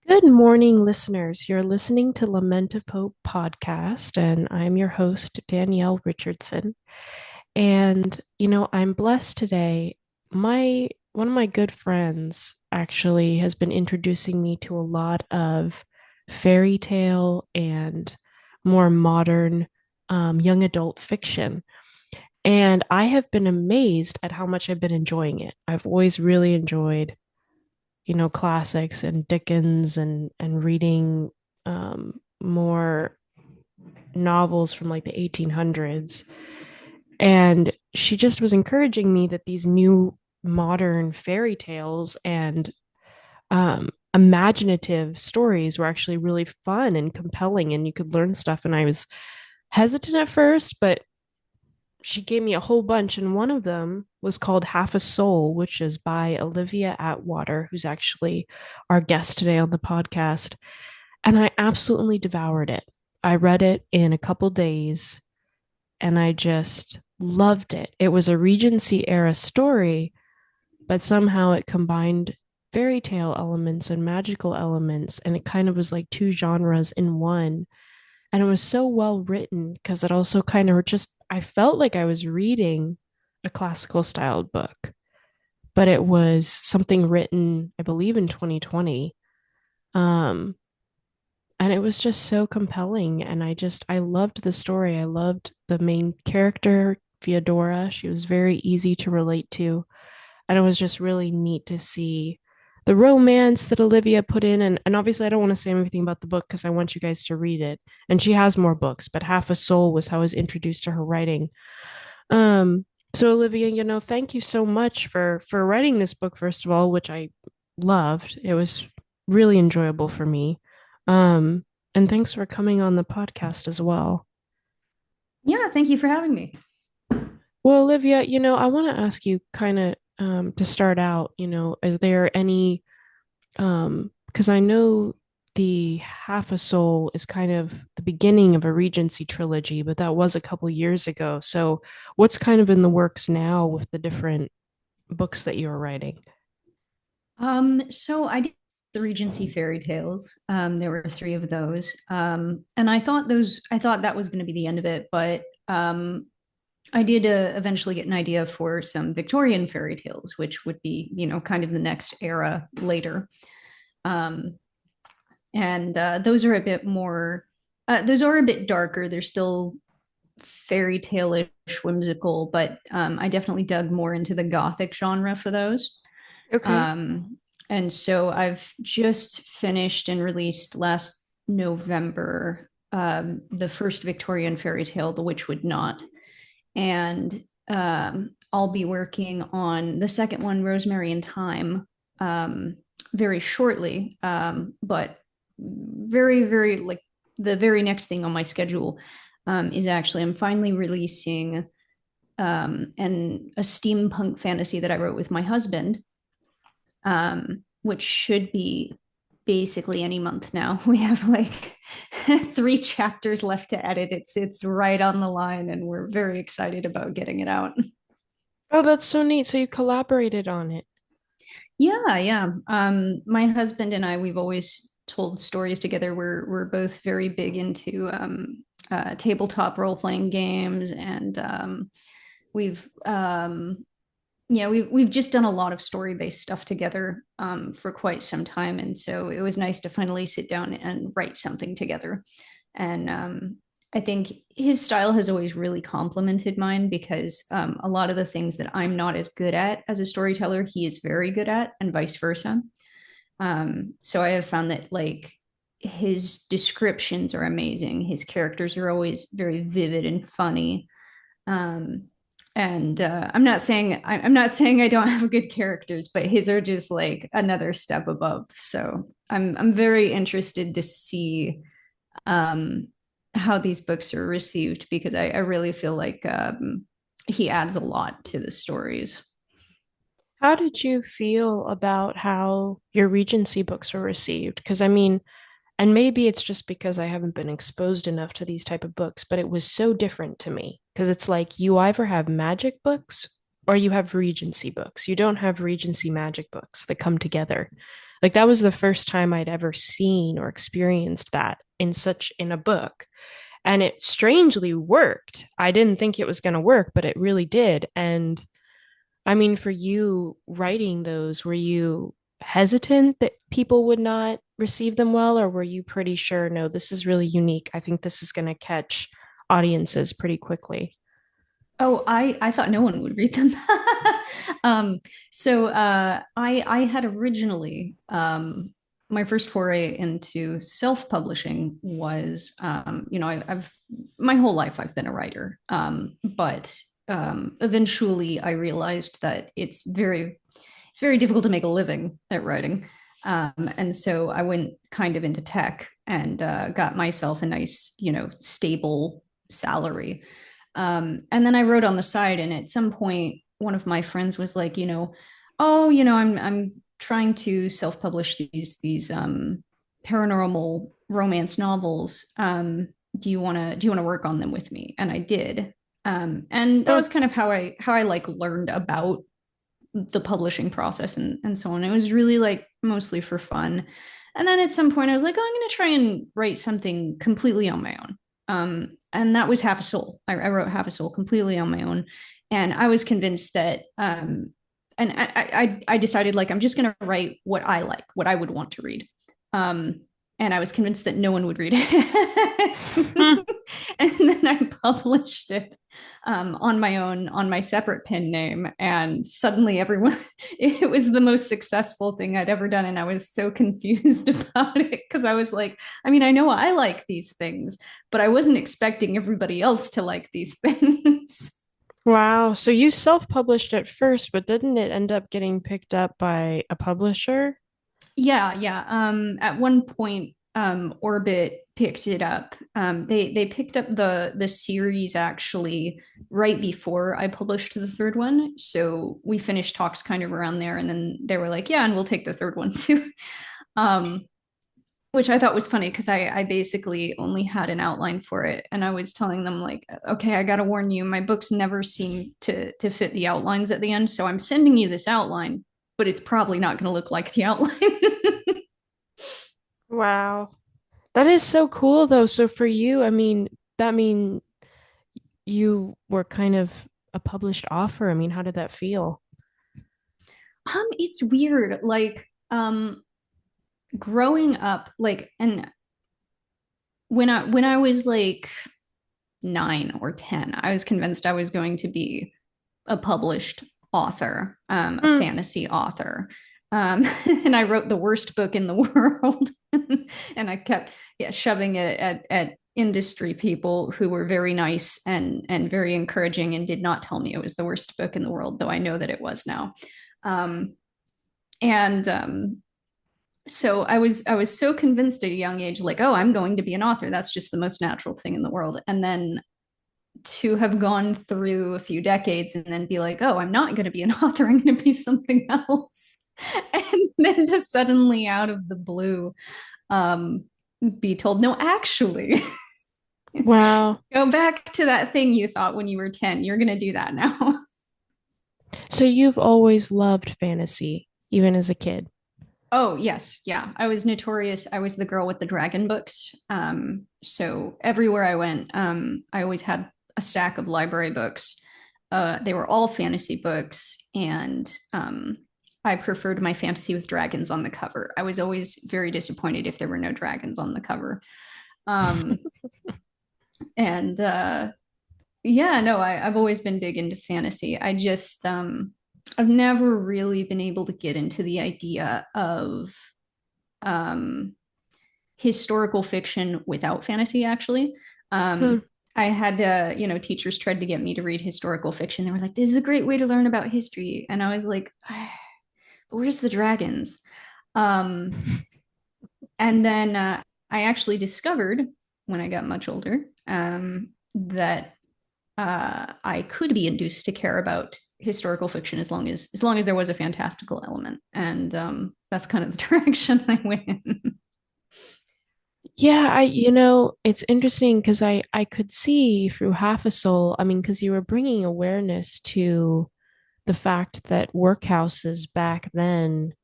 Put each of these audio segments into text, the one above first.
Good morning, listeners. You're listening to Lament of Hope podcast, and I'm your host, Danielle Richardson. And, I'm blessed today. One of my good friends actually has been introducing me to a lot of fairy tale and more modern young adult fiction. And I have been amazed at how much I've been enjoying it. I've always really enjoyed classics and Dickens and reading more novels from like the 1800s. And she just was encouraging me that these new modern fairy tales and imaginative stories were actually really fun and compelling, and you could learn stuff. And I was hesitant at first, but she gave me a whole bunch, and one of them was called Half a Soul, which is by Olivia Atwater, who's actually our guest today on the podcast. And I absolutely devoured it. I read it in a couple days and I just loved it. It was a Regency era story, but somehow it combined fairy tale elements and magical elements, and it kind of was like two genres in one. And it was so well written because it also kind of just, I felt like I was reading a classical styled book, but it was something written, I believe, in 2020. Um, and it was just so compelling. And I loved the story. I loved the main character, Theodora. She was very easy to relate to. And it was just really neat to see the romance that Olivia put in. And obviously, I don't want to say anything about the book because I want you guys to read it. And she has more books, but Half a Soul was how I was introduced to her writing. Um, so Olivia, thank you so much for writing this book, first of all, which I loved. It was really enjoyable for me. And thanks for coming on the podcast as well. Yeah, thank you for having me. Well, Olivia, I want to ask you kind of to start out, is there any because I know the Half a Soul is kind of the beginning of a Regency trilogy, but that was a couple years ago. So what's kind of in the works now with the different books that you're writing? So I did the Regency Fairy Tales. There were three of those. And I thought that was going to be the end of it, but I did eventually get an idea for some Victorian fairy tales, which would be, kind of the next era later. Um, and those are a bit more, those are a bit darker. They're still fairy tale-ish, whimsical, but I definitely dug more into the gothic genre for those. Okay. Um, and so I've just finished and released last November the first Victorian fairy tale, The Witch Would Not. And I'll be working on the second one, Rosemary and Thyme, very shortly. But very, very like the very next thing on my schedule is actually I'm finally releasing a steampunk fantasy that I wrote with my husband, which should be basically any month now. We have like three chapters left to edit. It's right on the line, and we're very excited about getting it out. Oh, that's so neat. So you collaborated on it. Yeah, yeah. My husband and I, we've always told stories together. We're both very big into tabletop role playing games, and we've yeah, we've just done a lot of story based stuff together for quite some time, and so it was nice to finally sit down and write something together. And I think his style has always really complemented mine because a lot of the things that I'm not as good at as a storyteller, he is very good at, and vice versa. So I have found that like his descriptions are amazing. His characters are always very vivid and funny. Um, and I'm not saying I don't have good characters, but his are just like another step above. So I'm very interested to see um, how these books are received because I really feel like he adds a lot to the stories. How did you feel about how your Regency books were received? Because I mean, and maybe it's just because I haven't been exposed enough to these type of books, but it was so different to me because it's like you either have magic books or you have Regency books. You don't have Regency magic books that come together. Like that was the first time I'd ever seen or experienced that in a book. And it strangely worked. I didn't think it was going to work, but it really did. And I mean, for you writing those, were you hesitant that people would not receive them well, or were you pretty sure, no, this is really unique? I think this is going to catch audiences pretty quickly. Oh, I thought no one would read them. I had originally my first foray into self-publishing was I've my whole life I've been a writer. But eventually I realized that it's very difficult to make a living at writing. And so I went kind of into tech and got myself a nice, stable salary. And then I wrote on the side, and at some point, one of my friends was like, oh, I'm trying to self-publish these paranormal romance novels. Do you want to work on them with me? And I did. And that Hmm. was kind of how I like learned about the publishing process and so on. It was really like mostly for fun. And then at some point I was like, oh, I'm going to try and write something completely on my own. And that was Half a Soul. I wrote Half a Soul completely on my own. And I was convinced that, and I decided like, I'm just going to write what I like, what I would want to read. Um, and I was convinced that no one would read it. Hmm. And then I published it on my own, on my separate pen name. And suddenly everyone, it was the most successful thing I'd ever done. And I was so confused about it because I was like, I mean, I know I like these things, but I wasn't expecting everybody else to like these things. Wow. So you self-published at first, but didn't it end up getting picked up by a publisher? Yeah, yeah. At one point, Orbit picked it up. They picked up the series actually right before I published the third one. So we finished talks kind of around there, and then they were like, "Yeah, and we'll take the third one too." um, which I thought was funny because I basically only had an outline for it, and I was telling them like, "Okay, I got to warn you, my books never seem to fit the outlines at the end, so I'm sending you this outline, but it's probably not going to look like the outline." Wow. That is so cool though. So for you, I mean, that mean you were kind of a published author. I mean, how did that feel? It's weird. Like, growing up, like, and when I was like 9 or 10, I was convinced I was going to be a published author, a Hmm. fantasy author. And I wrote the worst book in the world, and I kept shoving it at industry people who were very nice and very encouraging and did not tell me it was the worst book in the world, though I know that it was now. Um, and So I was so convinced at a young age, like, oh, I'm going to be an author. That's just the most natural thing in the world. And then to have gone through a few decades and then be like, oh, I'm not going to be an author. I'm going to be something else. And then to suddenly out of the blue um, be told, no, actually, Wow. go back to that thing you thought when you were 10. You're going to do that now. So you've always loved fantasy, even as a kid. Oh, yes. Yeah. I was notorious. I was the girl with the dragon books. So everywhere I went, I always had a stack of library books. They were all fantasy books, and I preferred my fantasy with dragons on the cover. I was always very disappointed if there were no dragons on the cover. Um, and Yeah, no, I've always been big into fantasy. I've never really been able to get into the idea of um, historical fiction without fantasy, actually. Hmm. I had, teachers tried to get me to read historical fiction. They were like, this is a great way to learn about history. And I was like, ah, but where's the dragons? Um, and then I actually discovered when I got much older that I could be induced to care about historical fiction as long as there was a fantastical element, and that's kind of the direction I went in. Yeah, it's interesting because I could see through Half a Soul, I mean, because you were bringing awareness to the fact that workhouses back then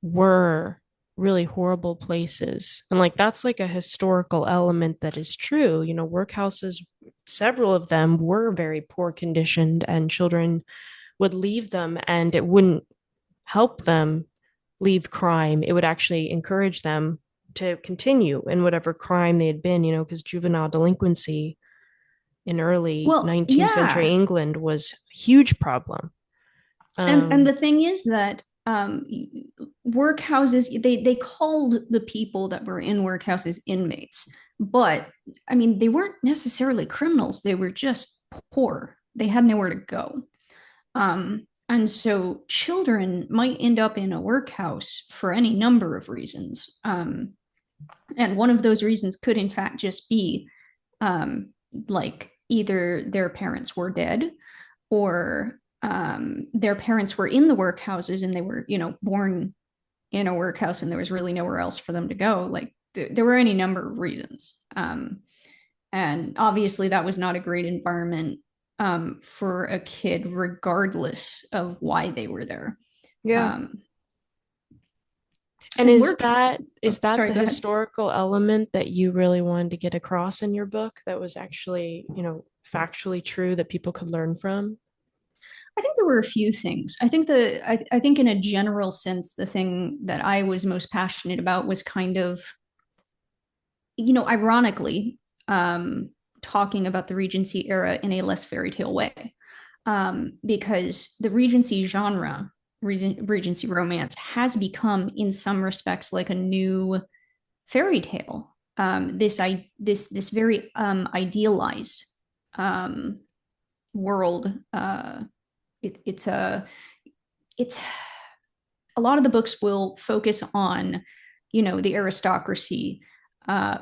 were really horrible places. And like that's like a historical element that is true. You know, workhouses, several of them were very poor conditioned, and children would leave them, and it wouldn't help them leave crime. It would actually encourage them to continue in whatever crime they had been, you know, because juvenile delinquency in early Well, 19th century yeah. England was a huge problem. And Um, the thing is that workhouses, they called the people that were in workhouses inmates, but I mean they weren't necessarily criminals. They were just poor. They had nowhere to go. And so children might end up in a workhouse for any number of reasons. And one of those reasons could, in fact, just be like either their parents were dead or their parents were in the workhouses and they were, born in a workhouse and there was really nowhere else for them to go. Like there were any number of reasons. And obviously, that was not a great environment for a kid, regardless of why they were there. yeah. Um, And and is work, that sorry, the go ahead. historical element that you really wanted to get across in your book that was actually, you know, factually true that people could learn from? I think there were a few things. I think in a general sense, the thing that I was most passionate about was kind of, ironically, talking about the Regency era in a less fairy tale way. Because the Regency genre, Regency romance, has become, in some respects, like a new fairy tale. This very idealized um, world. It's it's a lot of the books will focus on, the aristocracy,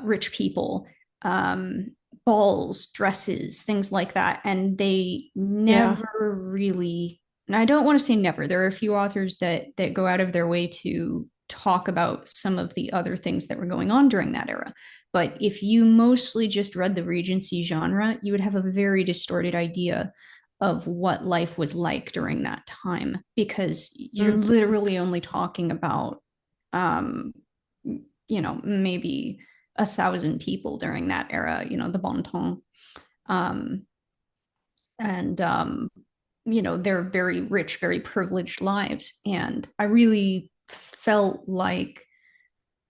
rich people, um, balls, dresses, things like that, and they Yeah. never really. And I don't want to say never. There are a few authors that go out of their way to talk about some of the other things that were going on during that era. But if you mostly just read the Regency genre, you would have a very distorted idea of what life was like during that time because you're Mm. literally only talking about um maybe 1,000 people during that era, the bon ton. um and they're very rich, very privileged lives, and I really felt like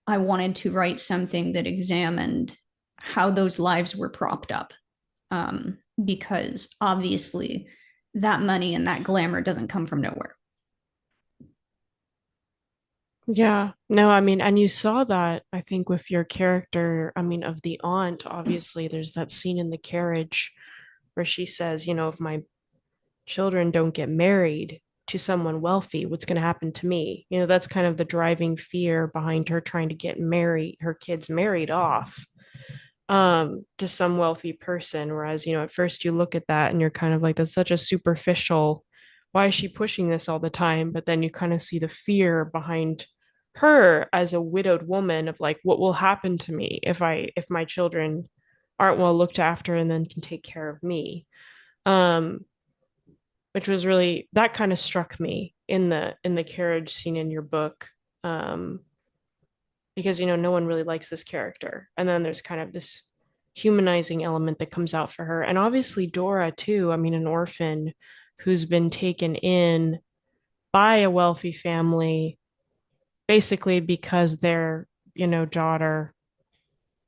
I wanted to write something that examined how those lives were propped up, because obviously that money and that glamour doesn't come from nowhere. Yeah. No, I mean, and you saw that, I think, with your character, I mean, of the aunt, obviously, there's that scene in the carriage where she says, you know, if my children don't get married to someone wealthy, what's going to happen to me? You know, that's kind of the driving fear behind her trying to get married, her kids married off to some wealthy person. Whereas, you know, at first you look at that and you're kind of like, that's such a superficial, why is she pushing this all the time? But then you kind of see the fear behind her as a widowed woman of like, what will happen to me if my children aren't well looked after and then can take care of me. Um, which was really, that kind of struck me in the carriage scene in your book. Um, because, you know, no one really likes this character. And then there's kind of this humanizing element that comes out for her. And obviously Dora too, I mean, an orphan who's been taken in by a wealthy family basically because their, you know, daughter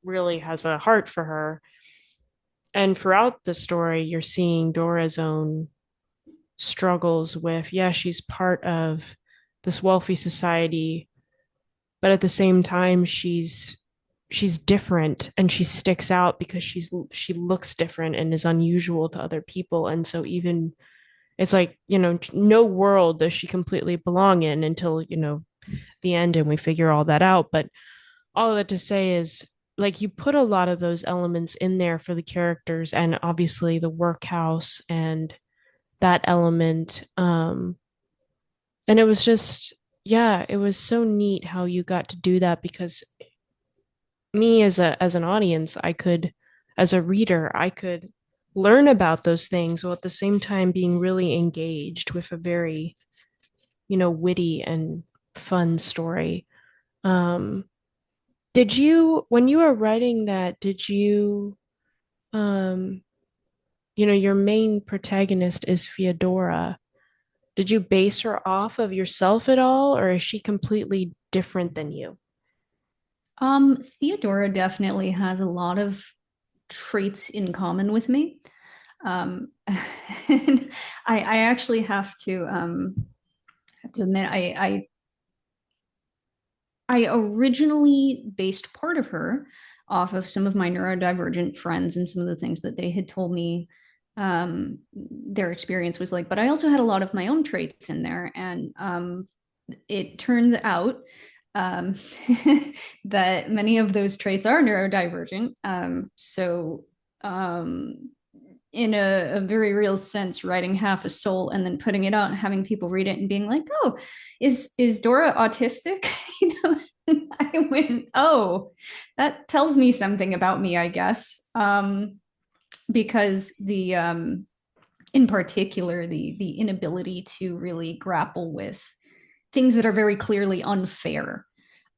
really has a heart for her. And throughout the story, you're seeing Dora's own struggles with, yeah, she's part of this wealthy society, but at the same time, she's different and she sticks out because she looks different and is unusual to other people. And so even it's like, you know, no world does she completely belong in until, you know, the end and we figure all that out. But all of that to say is like you put a lot of those elements in there for the characters and obviously the workhouse and that element. And it was just, yeah, it was so neat how you got to do that because me as an audience, I could, as a reader, I could learn about those things while at the same time being really engaged with a very, witty and fun story. Um, did you, when you were writing that, did you, um, your main protagonist is Theodora. Did you base her off of yourself at all, or is she completely different than you? Theodora definitely has a lot of traits in common with me. And I actually have to admit, I originally based part of her off of some of my neurodivergent friends and some of the things that they had told me their experience was like. But I also had a lot of my own traits in there. And it turns out um, that many of those traits are neurodivergent. Um, in a very real sense, writing half a soul and then putting it out and having people read it and being like, "Oh, is Dora autistic?" you know, I went, "Oh, that tells me something about me, I guess." Because in particular, the inability to really grapple with things that are very clearly unfair.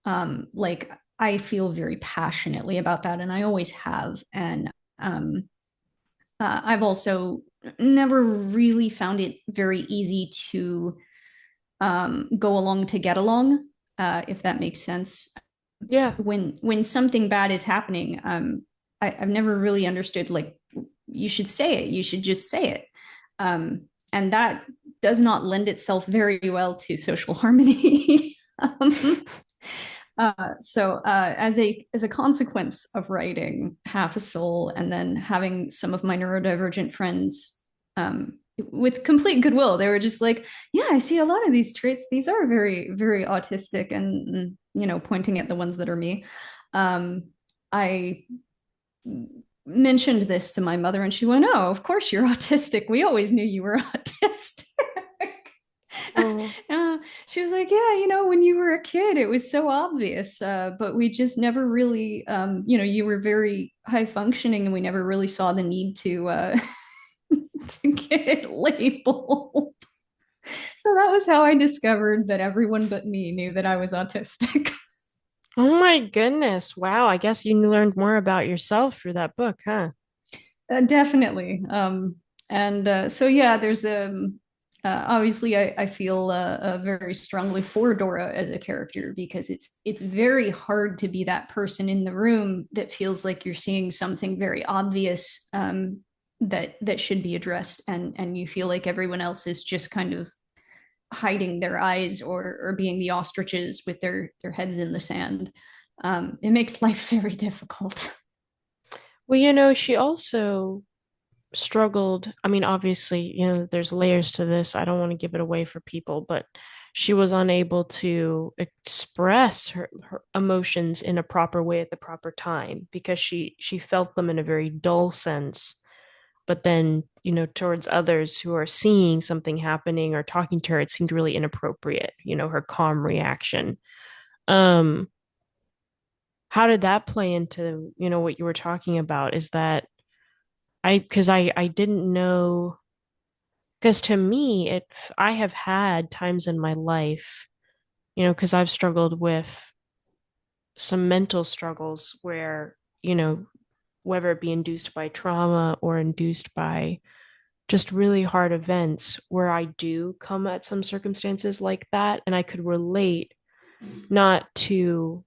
Like I feel very passionately about that, and I always have, and um, I've also never really found it very easy to go along to get along, if that makes sense. Yeah. When something bad is happening, I've never really understood like you should say it, you should just say it, and that does not lend itself very well to social harmony. As a consequence of writing Half a Soul and then having some of my neurodivergent friends with complete goodwill, they were just like, "Yeah, I see a lot of these traits. These are very, very autistic," and pointing at the ones that are me. I mentioned this to my mother, and she went, "Oh, of course you're autistic. We always knew you were autistic." Oh, She was like, "Yeah, when you were a kid, it was so obvious, but we just never really, you were very high functioning, and we never really saw the need to to get it labeled." So that was how I discovered that everyone but me knew that I was autistic. oh my goodness. Wow. I guess you learned more about yourself through that book, huh? Definitely. And so yeah, there's obviously I feel very strongly for Dora as a character because it's very hard to be that person in the room that feels like you're seeing something very obvious that should be addressed, and you feel like everyone else is just kind of hiding their eyes or being the ostriches with their heads in the sand. It makes life very difficult. Well, she also struggled. I mean, obviously, there's layers to this. I don't want to give it away for people, but she was unable to express her emotions in a proper way at the proper time because she felt them in a very dull sense. But then, towards others who are seeing something happening or talking to her, it seemed really inappropriate, her calm reaction. Um, how did that play into, what you were talking about? Is that because I didn't know, because to me, I have had times in my life, because I've struggled with some mental struggles where, whether it be induced by trauma or induced by just really hard events where I do come at some circumstances like that and I could relate not to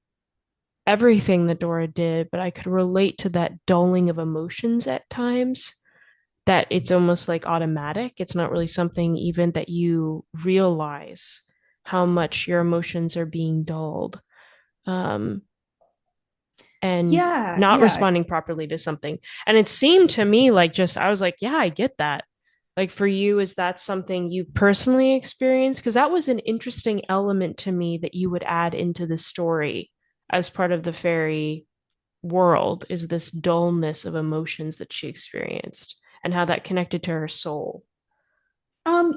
everything that Dora did, but I could relate to that dulling of emotions at times that it's almost like automatic. It's not really something even that you realize how much your emotions are being dulled. Um, and Yeah, not yeah. responding properly to something. And it seemed to me like just, I was like, yeah, I get that. Like for you, is that something you personally experienced? Because that was an interesting element to me that you would add into the story as part of the fairy world, is this dullness of emotions that she experienced and how that connected to her soul.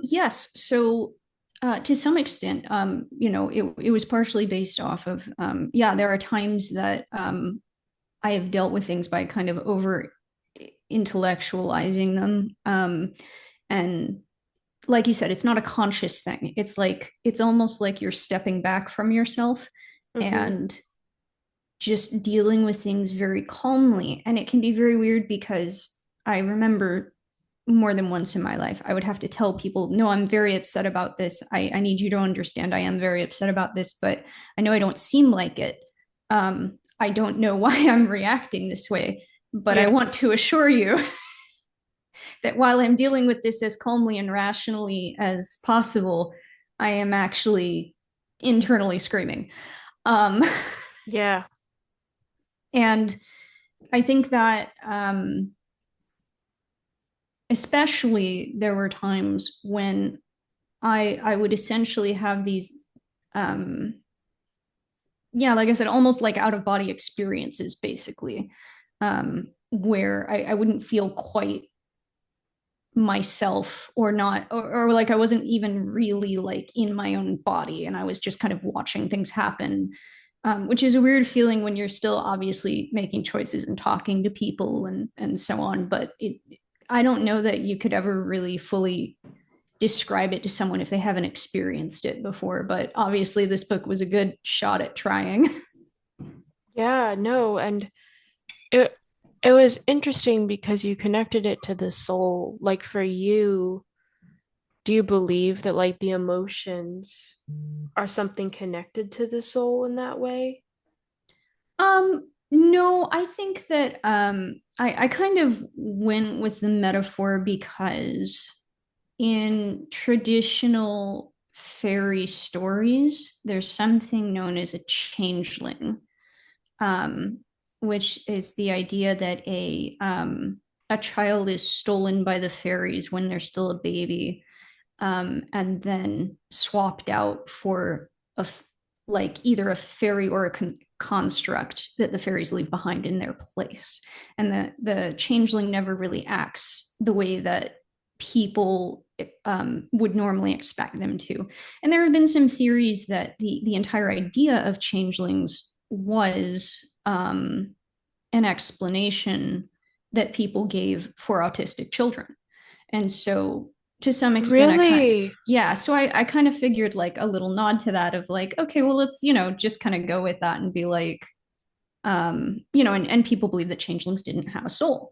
Yes. So, to some extent, it was partially based off of, yeah, there are times that I have dealt with things by kind of over intellectualizing them. And like you said, it's not a conscious thing. It's like it's almost like you're stepping back from yourself Mm-hmm. and just dealing with things very calmly. And it can be very weird because I remember more than once in my life, I would have to tell people, no, I'm very upset about this. I need you to understand I am very upset about this, but I know I don't seem like it. I don't know why I'm reacting this way, but I Yeah. want to assure you that while I'm dealing with this as calmly and rationally as possible, I am actually internally screaming. Um, Yeah. and I think that especially there were times when I would essentially have these um yeah, like I said, almost like out of body experiences basically. Where I wouldn't feel quite myself or not or like I wasn't even really like in my own body and I was just kind of watching things happen. Which is a weird feeling when you're still obviously making choices and talking to people and so on, but I don't know that you could ever really fully describe it to someone if they haven't experienced it before. But obviously, this book was a good shot at trying. Yeah, no, and it it was interesting because you connected it to the soul. Like for you, do you believe that like the emotions are something connected to the soul in that way? No, I think that I kind of went with the metaphor because in traditional fairy stories, there's something known as a changeling, um, which is the idea that a child is stolen by the fairies when they're still a baby, and then swapped out for a like either a fairy or a construct that the fairies leave behind in their place. And the changeling never really acts the way that people would normally expect them to. And there have been some theories that the entire idea of changelings was an explanation that people gave for autistic children. And so to some extent, Really? yeah, so I kind of figured like a little nod to that of like, okay, well, let's, just kind of go with that and be like, and people believe that changelings didn't have a soul.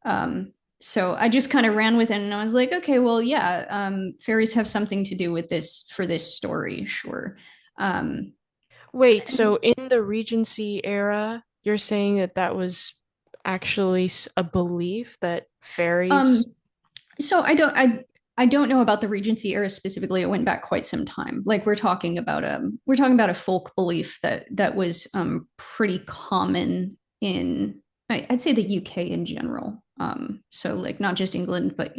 Um, so I just kind of ran with it and I was like, okay, well, yeah, fairies have something to do with this for this story, sure. Um, Wait, so in the Regency era, you're saying that that was actually a belief that fairies. um, so I don't know about the Regency era specifically. It went back quite some time. Like we're talking about a folk belief that was pretty common in I'd say the UK in general. So like not just England, but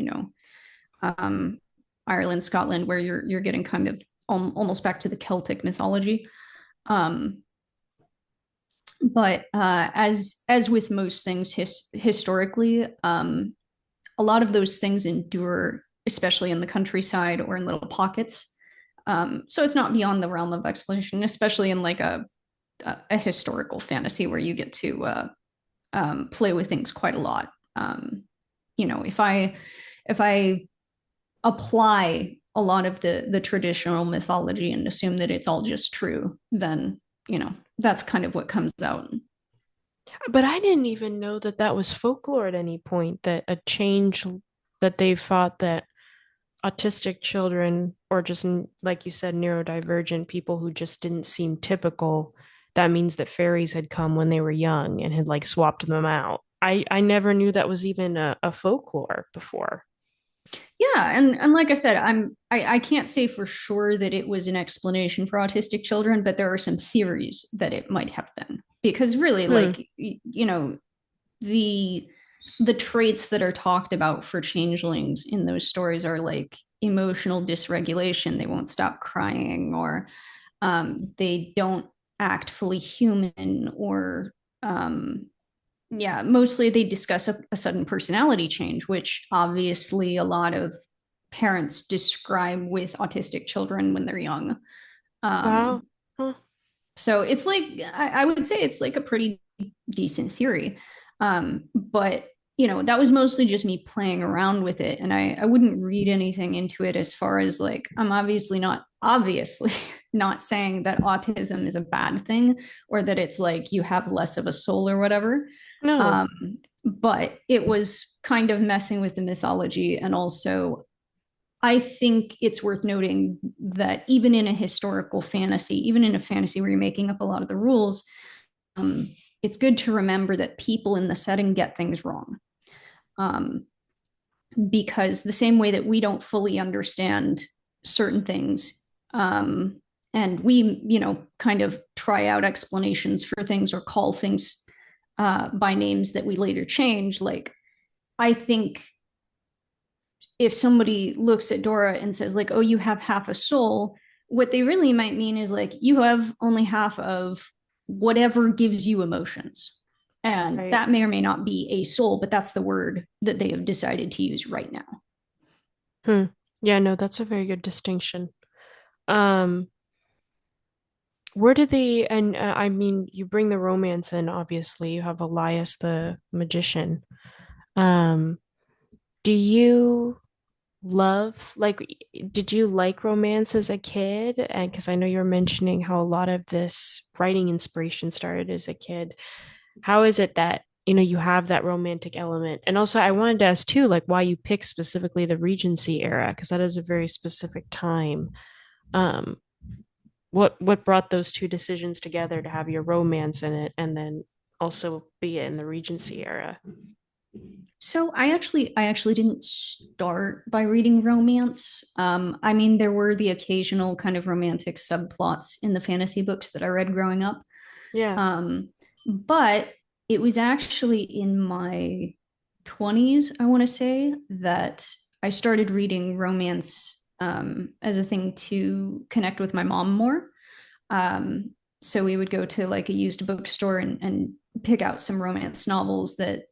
um, Ireland, Scotland, where you're getting kind of almost back to the Celtic mythology. Um, but as with most things historically, a lot of those things endure, especially in the countryside or in little pockets. So it's not beyond the realm of explanation, especially in like a historical fantasy where you get to play with things quite a lot. If I apply a lot of the traditional mythology and assume that it's all just true, then that's kind of what comes out. But I didn't even know that that was folklore at any point, that a change that they thought that autistic children, or just like you said, neurodivergent people who just didn't seem typical, that means that fairies had come when they were young and had like swapped them out. I never knew that was even a folklore before. Yeah, and like I said, I can't say for sure that it was an explanation for autistic children, but there are some theories that it might have been. Because really, Hmm. like the the traits that are talked about for changelings in those stories are like emotional dysregulation. They won't stop crying, or they don't act fully human, or yeah, mostly they discuss a sudden personality change, which obviously a lot of parents describe with autistic children when they're young. Wow. Um, Huh. so it's like I would say it's like a pretty decent theory. But that was mostly just me playing around with it. And I wouldn't read anything into it as far as like, I'm obviously not saying that autism is a bad thing or that it's like you have less of a soul or whatever. No. Um, but it was kind of messing with the mythology. And also, I think it's worth noting that even in a historical fantasy, even in a fantasy where you're making up a lot of the rules, um, it's good to remember that people in the setting get things wrong. Um, because the same way that we don't fully understand certain things, and we, kind of try out explanations for things or call things by names that we later change. Like, I think if somebody looks at Dora and says, like, oh, you have half a soul, what they really might mean is like, you have only half of whatever gives you emotions. And Right. that may or may not be a soul, but that's the word that they have decided to use right now. Hmm. Yeah, no, that's a very good distinction. Um, where do they, and I mean, you bring the romance in, obviously. You have Elias the magician. Um, do you love, like, did you like romance as a kid? And because I know you were mentioning how a lot of this writing inspiration started as a kid. How is it that, you have that romantic element? And also, I wanted to ask too, like, why you picked specifically the Regency era, because that is a very specific time. Um, what brought those two decisions together to have your romance in it and then also be in the Regency era? So I actually didn't start by reading romance. I mean, there were the occasional kind of romantic subplots in the fantasy books that I read growing up. Yeah. Um, but it was actually in my 20s, I want to say, that I started reading romance as a thing to connect with my mom more. Um, so we would go to like a used bookstore and pick out some romance novels that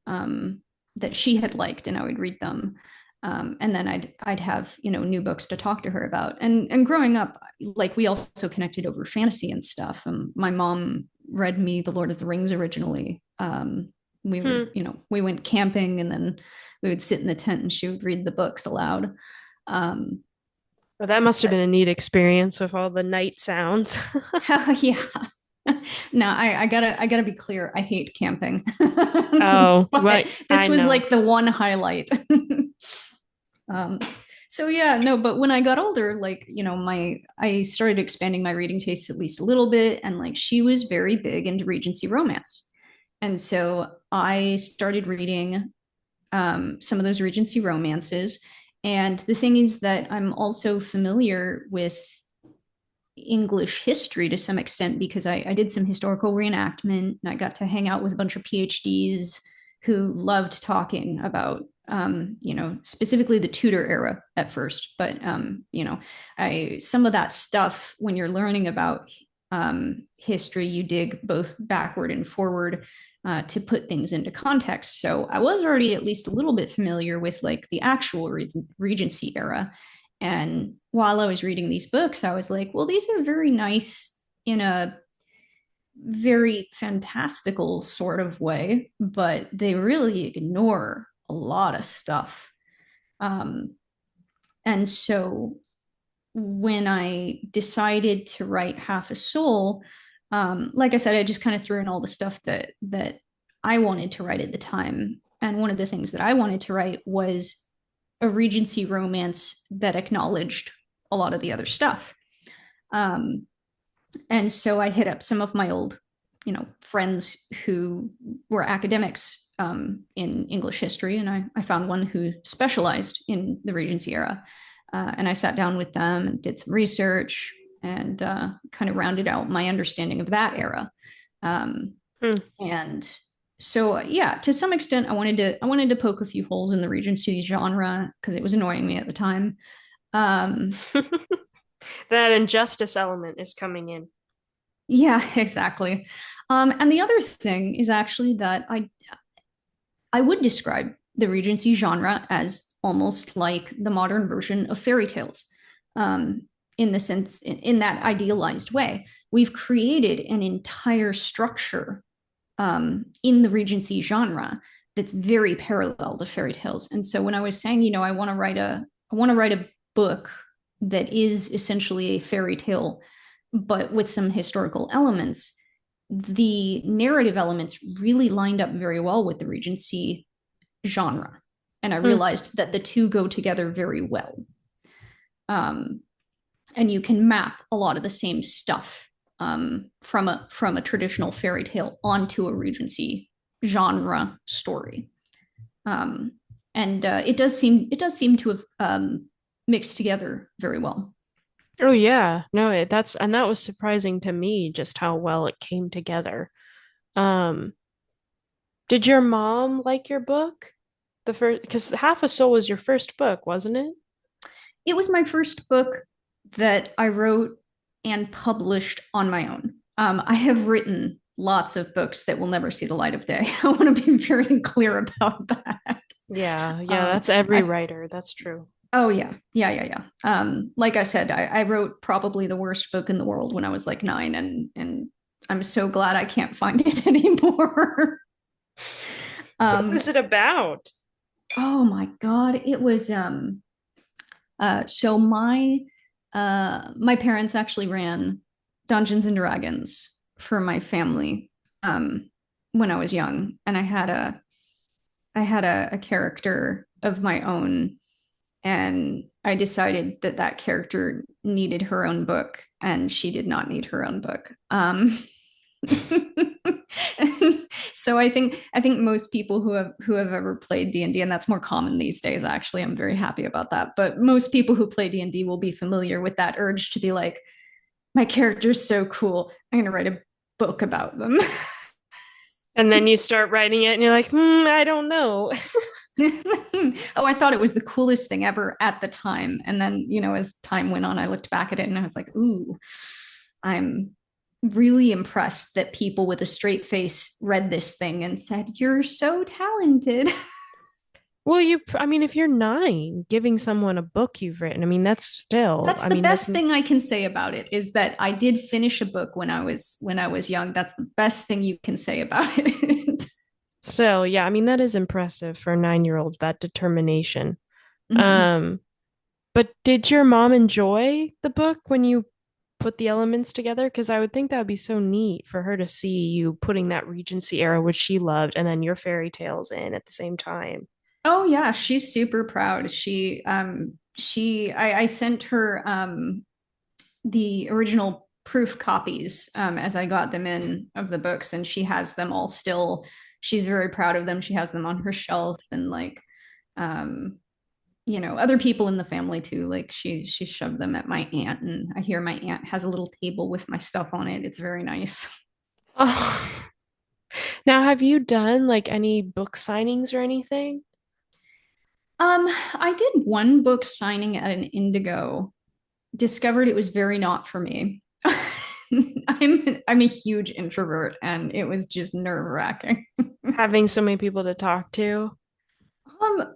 she had liked, and I would read them. And then I'd have new books to talk to her about. And growing up, like we also connected over fantasy and stuff. My mom read me The Lord of the Rings originally. We would Hmm. we went camping, and then we would sit in the tent and she would read the books aloud. Um, Well, that must have been a neat experience with all the night sounds. yeah. No, I gotta be clear. I hate camping, Oh, but right. I this was know. like the one highlight. um, so yeah, no, but when I got older, like I started expanding my reading tastes at least a little bit, and like she was very big into Regency romance, and so I started reading some of those Regency romances. And the thing is that I'm also familiar with English history to some extent because I did some historical reenactment and I got to hang out with a bunch of PhDs who loved talking about, specifically the Tudor era at first. But, some of that stuff, when you're learning about history, you dig both backward and forward to put things into context. So I was already at least a little bit familiar with like the actual Regency era. And while I was reading these books, I was like, well, these are very nice in a very fantastical sort of way, but they really ignore a lot of stuff. Um, and so when I decided to write Half a Soul, like I said, I just kind of threw in all the stuff that I wanted to write at the time. And one of the things that I wanted to write was a Regency romance that acknowledged a lot of the other stuff. Um, and so I hit up some of my old, friends who were academics in English history, and I found one who specialized in the Regency era. And I sat down with them and did some research and kind of rounded out my understanding of that era. Um, Hmm. and so yeah, to some extent, I wanted to poke a few holes in the Regency genre because it was annoying me at the time. Um, That injustice element is coming in. yeah, exactly. And the other thing is actually that I would describe the Regency genre as almost like the modern version of fairy tales. In the sense, in that idealized way, we've created an entire structure in the Regency genre that's very parallel to fairy tales. And so when I was saying, you know, I want to write a book that is essentially a fairy tale, but with some historical elements, the narrative elements really lined up very well with the Regency genre. And I Hmm. realized that the two go together very well. Um, and you can map a lot of the same stuff from a traditional fairy tale onto a Regency genre story. Um, and it does seem to have mixed together very well. Oh yeah, no, that's and that was surprising to me just how well it came together. Um, did your mom like your book? The first, because Half a Soul was your first book, wasn't it? It was my first book that I wrote and published on my own. I have written lots of books that will never see the light of day. I want to be very clear about that. Yeah, yeah, Um, that's every I writer. That's true. Oh yeah. Like I said, I wrote probably the worst book in the world when I was like 9, and I'm so glad I can't find it anymore. What um, was it about? oh my God, it was so my parents actually ran Dungeons and Dragons for my family when I was young, and I had a character of my own, and I decided that that character needed her own book, and she did not need her own book. So I think most people who have ever played D and D, and that's more common these days. Actually, I'm very happy about that. But most people who play D and D will be familiar with that urge to be like, my character's so cool. I'm going to write a book about them. And then you start writing it and you're like, I don't know. Oh, I thought it was the coolest thing ever at the time. And then, you know, as time went on, I looked back at it and I was like, ooh, I'm really impressed that people with a straight face read this thing and said, you're so talented. Well, I mean, if you're 9, giving someone a book you've written, I mean, that's still, That's I the mean, that's best thing I can say about it is that I did finish a book when I was young. That's the best thing you can say about it. still, yeah, I mean, that is impressive for a 9-year-old, that determination. Mm-hmm. Um, but did your mom enjoy the book when you put the elements together? Because I would think that would be so neat for her to see you putting that Regency era, which she loved, and then your fairy tales in at the same time. Oh yeah, she's super proud. I sent her the original proof copies as I got them in of the books, and she has them all still. She's very proud of them. She has them on her shelf, and like, um, you know, other people in the family too. Like she shoved them at my aunt, and I hear my aunt has a little table with my stuff on it. It's very nice. Oh, now have you done like any book signings or anything? I did one book signing at an Indigo, discovered it was very not for me. I'm a huge introvert, and it was just nerve wracking. Having so many people to talk to?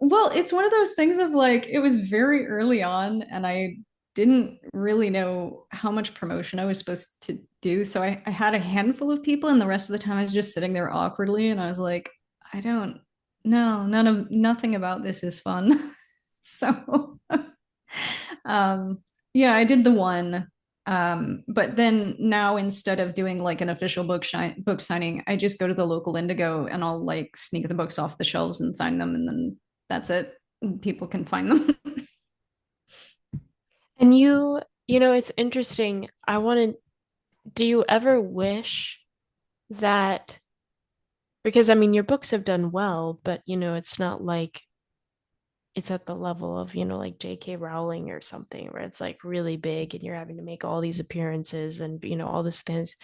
Well, it's one of those things of like it was very early on, and I didn't really know how much promotion I was supposed to do. So I had a handful of people, and the rest of the time I was just sitting there awkwardly, and I was like, I don't know, nothing about this is fun. So um, yeah, I did the one. But then now instead of doing like an official book signing, I just go to the local Indigo and I'll like sneak the books off the shelves and sign them, and then that's it. People can find them. And it's interesting. Do you ever wish that, because I mean, your books have done well, but it's not like it's at the level of, like J.K. Rowling or something where it's like really big and you're having to make all these appearances and, all these things.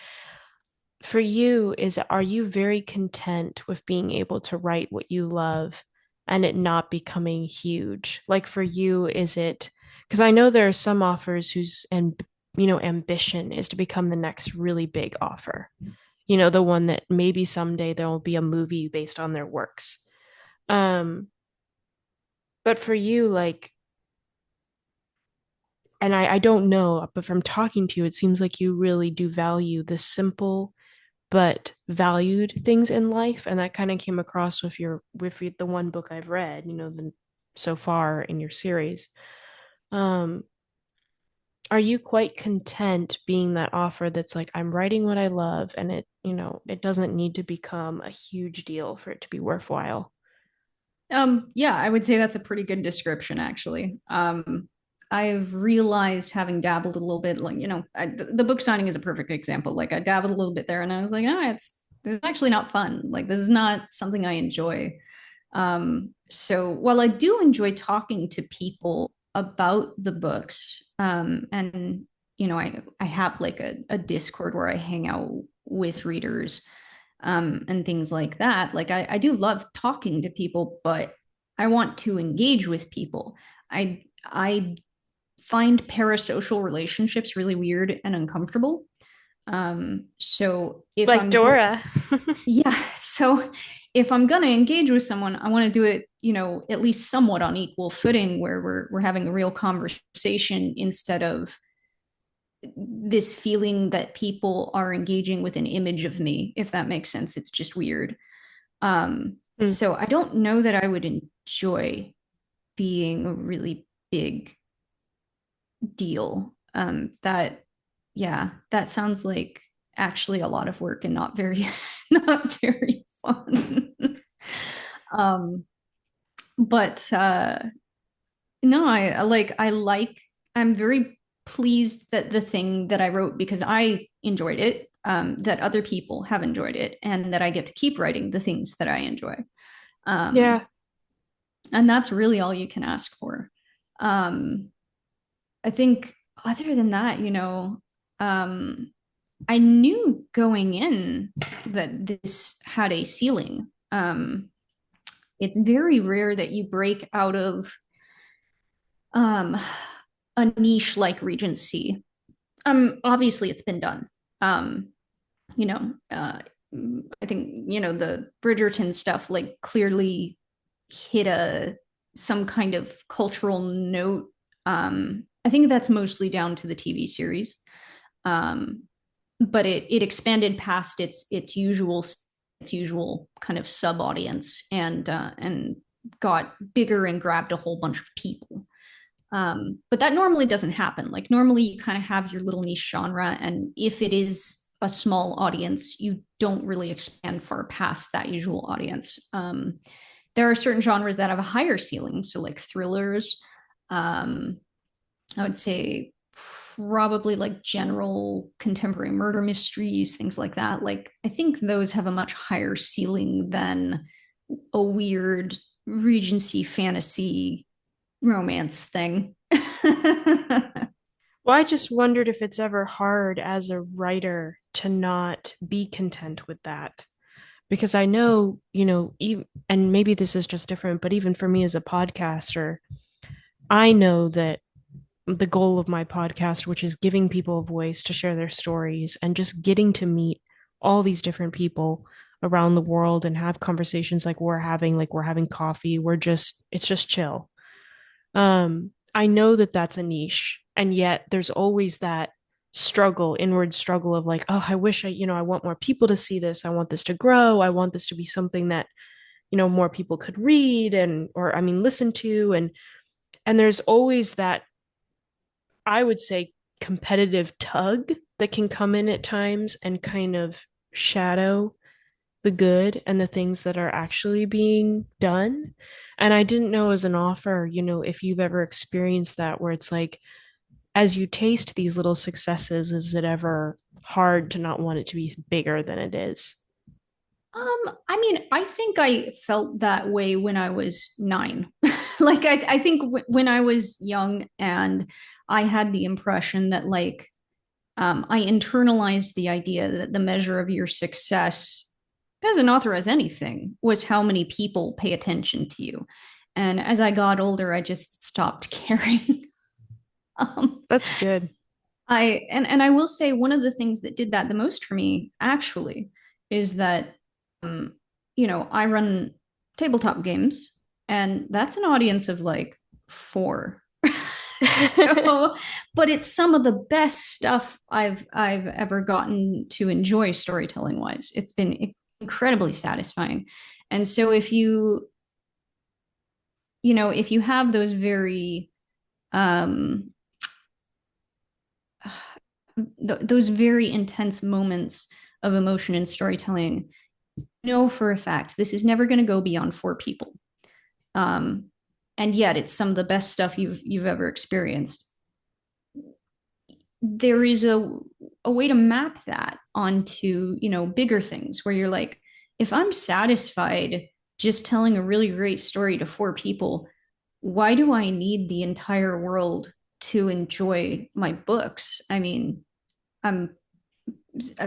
For you, are you very content with being able to write what you love and it not becoming huge? Like for you, is it because I know there are some authors whose and ambition is to become the next really big author. The one that maybe someday there will be a movie based on their works. Um, but for you, like, and I don't know, but from talking to you, it seems like you really do value the simple, but valued things in life, and that kind of came across the one book I've read, so far in your series. Um, are you quite content being that author that's like, I'm writing what I love, and it doesn't need to become a huge deal for it to be worthwhile? Yeah, I would say that's a pretty good description, actually. I've realized, having dabbled a little bit, like, the book signing is a perfect example. Like, I dabbled a little bit there and I was like, it's actually not fun. Like, this is not something I enjoy. So while I do enjoy talking to people about the books, and I have like a Discord where I hang out with readers, and things like that. Like, I do love talking to people, but I want to engage with people. I find parasocial relationships really weird and uncomfortable. So if Like I'm going, Dora. yeah, so if I'm gonna engage with someone, I want to do it, at least somewhat on equal footing, where we're having a real conversation, instead of this feeling that people are engaging with an image of me, if that makes sense. It's just weird. Hmm. So I don't know that I would enjoy being a really big deal. That sounds like actually a lot of work and not very, not very fun. um, but no, I'm very pleased that the thing that I wrote, because I enjoyed it, that other people have enjoyed it, and that I get to keep writing the things that I enjoy. Um, Yeah. and that's really all you can ask for. Um, I think other than that, um, I knew going in that this had a ceiling. It's very rare that you break out of um, a niche like Regency. Obviously, it's been done. Um, you know, uh, I think the Bridgerton stuff like clearly hit a some kind of cultural note. I think that's mostly down to the TV series, um, but it expanded past its usual kind of sub audience, and got bigger and grabbed a whole bunch of people. But that normally doesn't happen. Like, normally you kind of have your little niche genre, and if it is a small audience, you don't really expand far past that usual audience. There are certain genres that have a higher ceiling, so like thrillers. Um, I would say probably like general contemporary murder mysteries, things like that. Like, I think those have a much higher ceiling than a weird Regency fantasy romance thing. Well, I just wondered if it's ever hard as a writer to not be content with that. Because I know, even, and maybe this is just different, but even for me as a podcaster, I know that the goal of my podcast, which is giving people a voice to share their stories and just getting to meet all these different people around the world and have conversations like we're having coffee, it's just chill. I know that that's a niche, and yet there's always that inward struggle of like, oh, I wish I want more people to see this. I want this to grow. I want this to be something that, more people could read or I mean, listen to. And there's always that, I would say, competitive tug that can come in at times and kind of shadow the good and the things that are actually being done. And I didn't know as an author, if you've ever experienced that where it's like, as you taste these little successes, is it ever hard to not want it to be bigger than it is? I mean, I think I felt that way when I was 9. Like, I think when I was young, and I had the impression that, like, I internalized the idea that the measure of your success as an author, as anything, was how many people pay attention to you. And as I got older, I just stopped caring. um, That's good. and I will say, one of the things that did that the most for me, actually, is that um, I run tabletop games, and that's an audience of like 4. So, but it's some of the best stuff I've ever gotten to enjoy storytelling wise. It's been incredibly satisfying. And so if you have those very um those very intense moments of emotion in storytelling, know for a fact this is never going to go beyond four people. Um and yet it's some of the best stuff you've ever experienced. There is a way to map that onto, bigger things where you're like, if I'm satisfied just telling a really great story to four people, why do I need the entire world to enjoy my books? I mean, I'm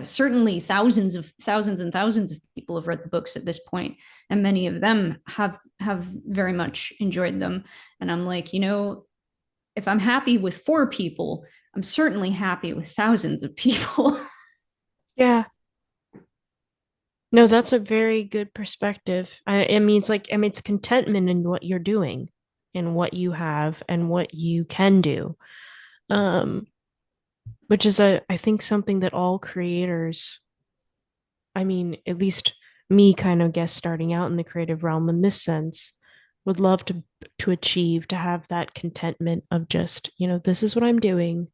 certainly thousands and thousands of people have read the books at this point, and many of them have very much enjoyed them. And I'm like, if I'm happy with four people, I'm certainly happy with thousands of people. Yeah. No, that's a very good perspective. I mean, it's contentment in what you're doing and what you have and what you can do. Um, which is I think something that all creators, I mean, at least me kind of guess starting out in the creative realm in this sense, would love to achieve, to have that contentment of just, this is what I'm doing,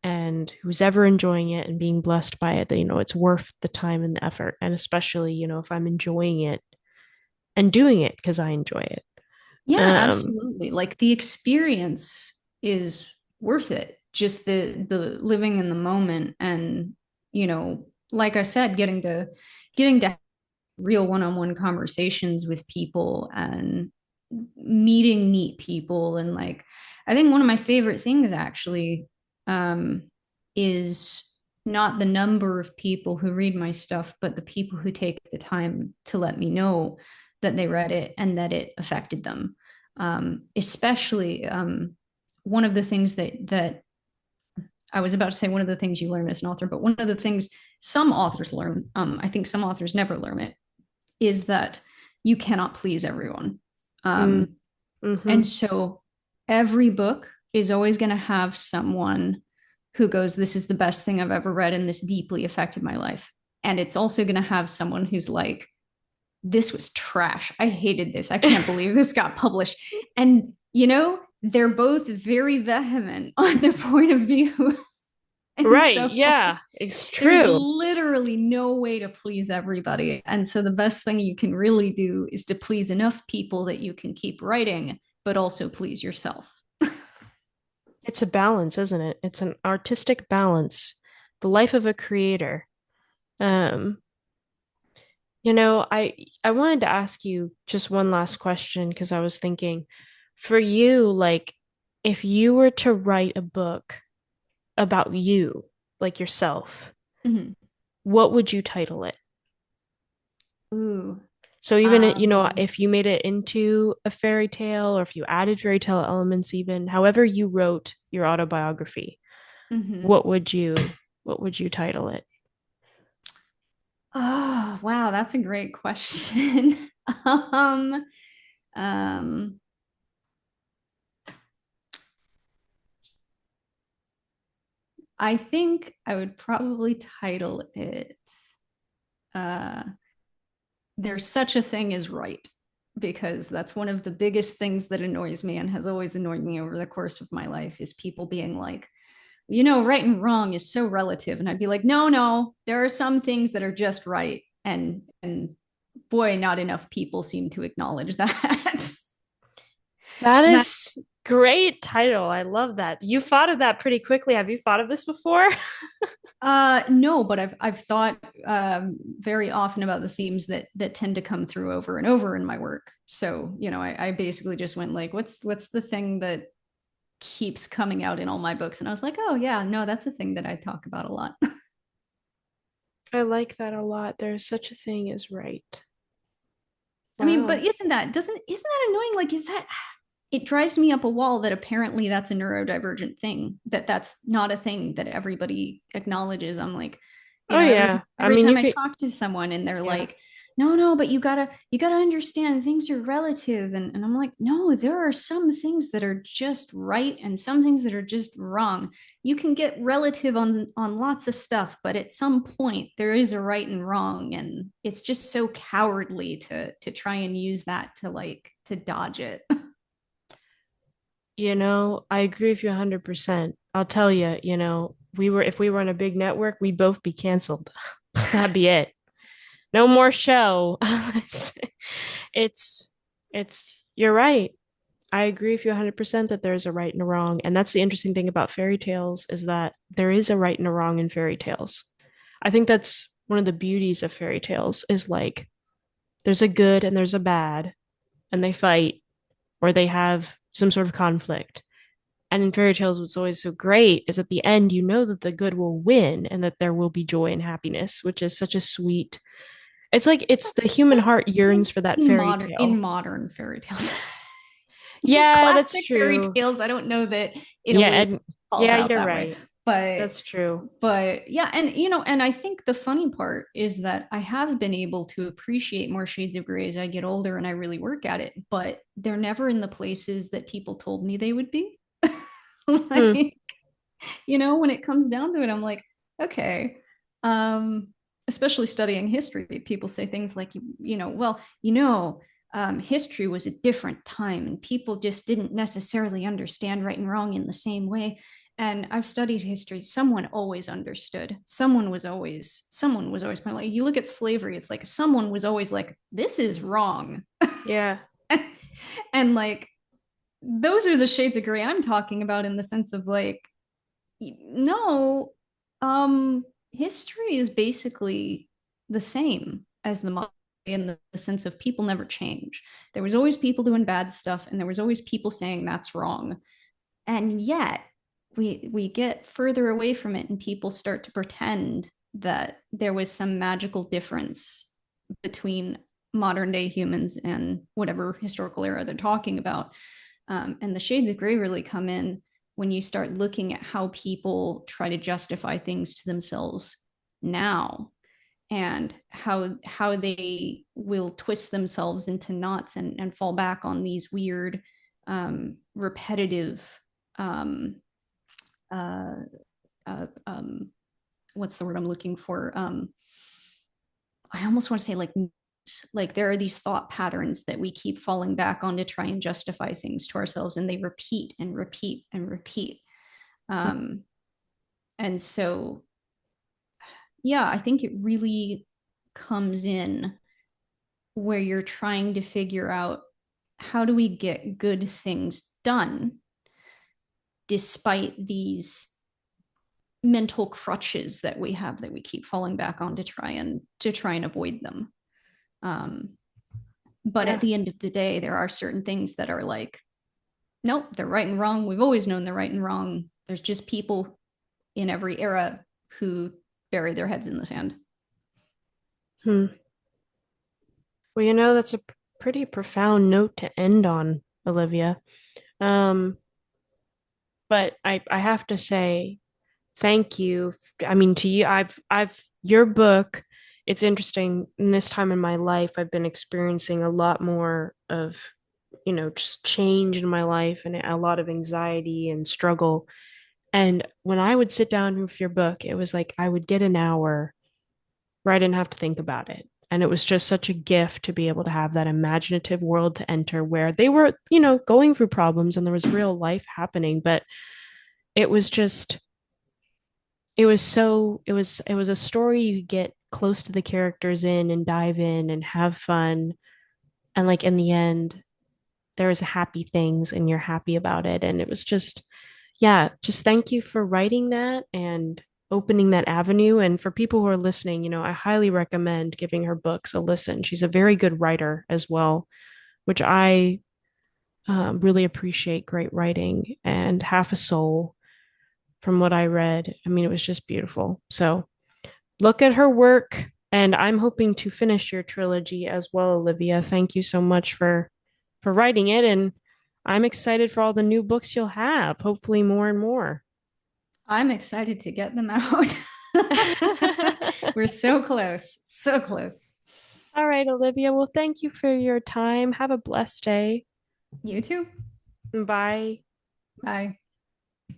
and who's ever enjoying it and being blessed by it, that it's worth the time and the effort. And especially, if I'm enjoying it and doing it because I enjoy it. Yeah, Um, absolutely. Like the experience is worth it. Just the living in the moment, and like I said, getting to real one-on-one conversations with people and meeting neat people. And like, I think one of my favorite things actually um is not the number of people who read my stuff, but the people who take the time to let me know that they read it and that it affected them. Especially one of the things that I was about to say, one of the things you learn as an author, but one of the things some authors learn, I think some authors never learn it, is that you cannot please everyone. mm, Um, mm-hmm. and so every book is always going to have someone who goes, "This is the best thing I've ever read, and this deeply affected my life." And it's also going to have someone who's like, "This was trash. I hated this. I can't believe this got published." And, they're both very vehement on their point of view. And Right. so Yeah, it's there's true. literally no way to please everybody. And so the best thing you can really do is to please enough people that you can keep writing, but also please yourself. It's a balance, isn't it? It's an artistic balance, the life of a creator. Um, I wanted to ask you just one last question because I was thinking, for you, like, if you were to write a book about you, like yourself, Mm-hmm. what would you title it? Ooh. So even, Um, if you made it into a fairy tale or if you added fairy tale elements, even however you wrote your autobiography, mhm. what would you what would you title it? Oh, wow, that's a great question. um, um, I think I would probably title it uh, "There's Such a Thing as Right," because that's one of the biggest things that annoys me and has always annoyed me over the course of my life, is people being like, right and wrong is so relative. And I'd be like, no, no, there are some things that are just right. And boy, not enough people seem to acknowledge that. That And that is great title. I love that. You thought of that pretty quickly. Have you thought of this before? no, but I've thought very often about the themes that tend to come through over and over in my work. So, I basically just went like, what's the thing that keeps coming out in all my books? And I was like, oh yeah, no, that's a thing that I talk about a lot. I like that a lot. There's such a thing as right. I mean, but Wow. isn't that annoying? Like, is that it drives me up a wall that apparently that's a neurodivergent thing, that's not a thing that everybody acknowledges. I'm like, Oh every yeah. I every mean, time you I could, talk to someone and they're yeah. like, no, but you gotta understand things are relative. And I'm like, no, there are some things that are just right and some things that are just wrong. You can get relative on lots of stuff, but at some point there is a right and wrong, and it's just so cowardly to try and use that to dodge it. I agree with you 100%. I'll tell you, if we were on a big network, we'd both be canceled. That'd be it. No more show. it's, you're right. I agree with you 100% that there's a right and a wrong. And that's the interesting thing about fairy tales is that there is a right and a wrong in fairy tales. I think that's one of the beauties of fairy tales is like there's a good and there's a bad, and they fight or they have some sort of conflict. And in fairy tales, what's always so great is at the end, you know that the good will win and that there will be joy and happiness, which is such a sweet. It's like it's the human heart yearns for that fairy In tale. modern fairy tales. Yeah, that's Classic fairy true. tales, I don't know that it Yeah, always and falls yeah, out you're that way. right. But That's true. yeah, and and I think the funny part is that I have been able to appreciate more shades of gray as I get older and I really work at it, but they're never in the places that people told me they would be. Hmm. Like, when it comes down to it, I'm like, okay. Um, Especially studying history, people say things like, well, history was a different time and people just didn't necessarily understand right and wrong in the same way. And I've studied history. Someone always understood. Someone was always kind of like, you look at slavery, it's like someone was always like, this is wrong. Yeah. And like, those are the shades of gray I'm talking about in the sense of like, no, history is basically the same as the modern in the sense of people never change. There was always people doing bad stuff, and there was always people saying that's wrong. And yet, we get further away from it, and people start to pretend that there was some magical difference between modern day humans and whatever historical era they're talking about. And the shades of gray really come in when you start looking at how people try to justify things to themselves now, and how they will twist themselves into knots and fall back on these weird repetitive um, uh, what's the word I'm looking for? I almost want to say like there are these thought patterns that we keep falling back on to try and justify things to ourselves, and they repeat and repeat and repeat. Um, and so, yeah, I think it really comes in where you're trying to figure out how do we get good things done despite these mental crutches that we have that we keep falling back on to try and avoid them. Um, but at Yeah. the end of the day, there are certain things that are like, nope, they're right and wrong. We've always known they're right and wrong. There's just people in every era who bury their heads in the sand. Hmm. Well, that's a pretty profound note to end on, Olivia. Um, but I have to say thank you. I mean, to you, your book, it's interesting. In this time in my life, I've been experiencing a lot more of, just change in my life and a lot of anxiety and struggle. And when I would sit down with your book, it was like I would get an hour where I didn't have to think about it. And it was just such a gift to be able to have that imaginative world to enter where they were, going through problems and there was real life happening. But it was just, it was a story you get close to the characters in and dive in and have fun. And like in the end, there was happy things and you're happy about it. And it was just, yeah, just thank you for writing that and opening that avenue. And for people who are listening, I highly recommend giving her books a listen. She's a very good writer as well, which I really appreciate great writing and Half a Soul from what I read. I mean, it was just beautiful. So look at her work. And I'm hoping to finish your trilogy as well, Olivia. Thank you so much for writing it. And I'm excited for all the new books you'll have, hopefully more and more. I'm excited to get them out. We're so close, so close. All right, Olivia. Well, thank you for your time. Have a blessed day. You too. Bye. Bye.